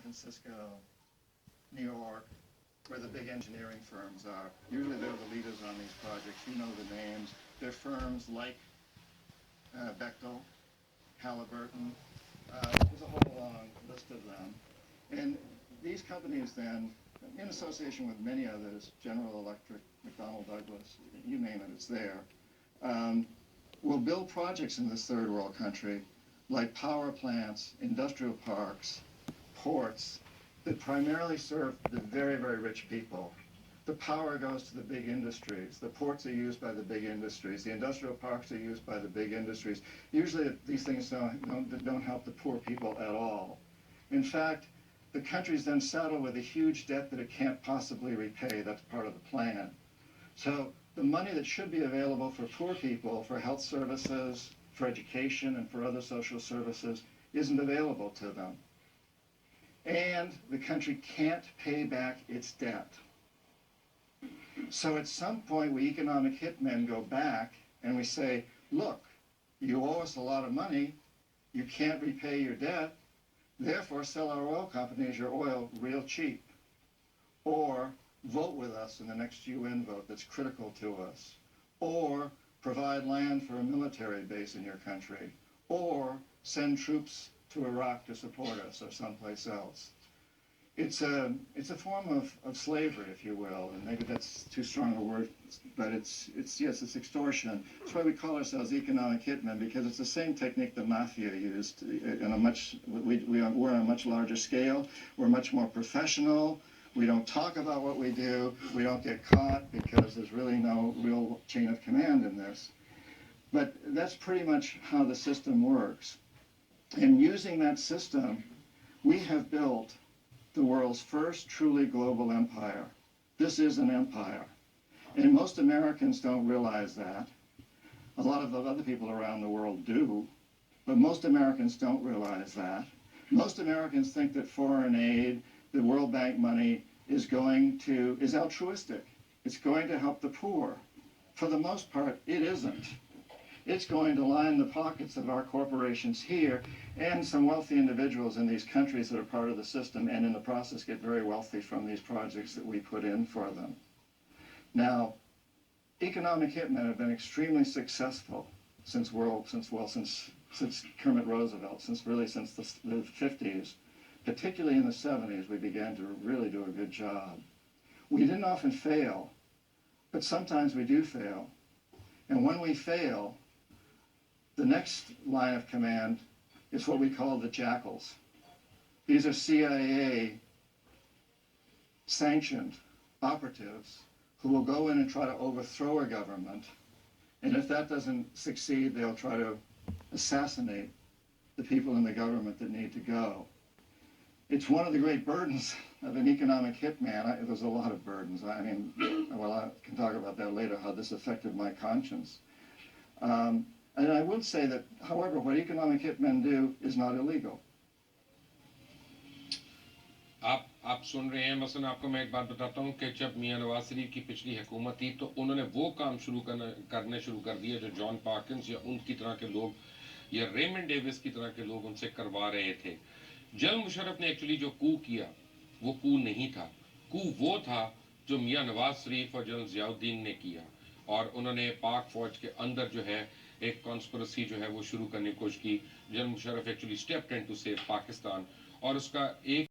Francisco, New York, where the big engineering firms are. Usually they're the leaders on these projects. You know the names. They're firms like Bechtel, Halliburton. There's a whole long list of them. And these companies then, in association with many others, General Electric, McDonnell Douglas, you name it, it's there, will build projects in this third world country like power plants, industrial parks, ports that primarily serve the very, very rich people. The power goes to the big industries. The ports are used by the big industries. The industrial parks are used by the big industries. Usually these things don't help the poor people at all. In fact, the country's then settled with a huge debt that it can't possibly repay. That's part of the plan. So the money that should be available for poor people, for health services, for education, and for other social services isn't available to them. And the country can't pay back its debt. So at some point, we economic hitmen go back and we say, look, you owe us a lot of money, you can't repay your debt, therefore sell our oil companies your oil real cheap. Or vote with us in the next UN vote that's critical to us. Or provide land for a military base in your country. Or send troops to Iraq to support us or someplace else. It's a form of slavery, if you will, and maybe that's too strong a word, but it's extortion. That's why we call ourselves economic hitmen, because it's the same technique the mafia used in a much, we're on a much larger scale. We're much more professional. We don't talk about what we do. We don't get caught because there's really no real chain of command in this. But that's pretty much how the system works. And using that system, we have built the world's first truly global empire. This is an empire. And most Americans don't realize that. A lot of the other people around the world do, but most Americans don't realize that. Most Americans think that foreign aid, the World Bank money, is altruistic. It's going to help the poor. For the most part, it isn't. It's going to line the pockets of our corporations here and some wealthy individuals in these countries that are part of the system, and in the process get very wealthy from these projects that we put in for them. Now, economic hitmen have been extremely successful since Kermit Roosevelt, since the 50s. Particularly in the 70s, we began to really do a good job. We didn't often fail, but sometimes we do fail. And when we fail, the next line of command is what we call the jackals. These are CIA-sanctioned operatives who will go in and try to overthrow a government. And if that doesn't succeed, they'll try to assassinate the people in the government that need to go. It's one of the great burdens of an economic hitman. There's a lot of burdens. I mean, well, I can talk about that later, how this affected my conscience. And I would say that, however, what economic hitmen do is not illegal. आप सुन रहे हैं। मसलन आपको मैं एक बात बताता हूँ कि जब मियां नवाज शरीफ की पिछली हुकूमत थी तो उन्होंने वो काम करने शुरू कर दिए जो जॉन पार्किंस या उनकी तरह के लोग या रेमंड डेविस की तरह के लोग उनसे करवा रहे थे। जनरल मुशर्रफ ने एक्चुअली जो कू किया वो कू नहीं था। कू वो था जो मियां नवाज शरीफ और जनरल जियाउद्दीन ने किया, और उन्होंने पाक फौज के अंदर जो है एक कॉन्स्पिरेसी जो है वो शुरू करने की कोशिश की। General Musharraf actually stepped in to save Pakistan, और उसका एक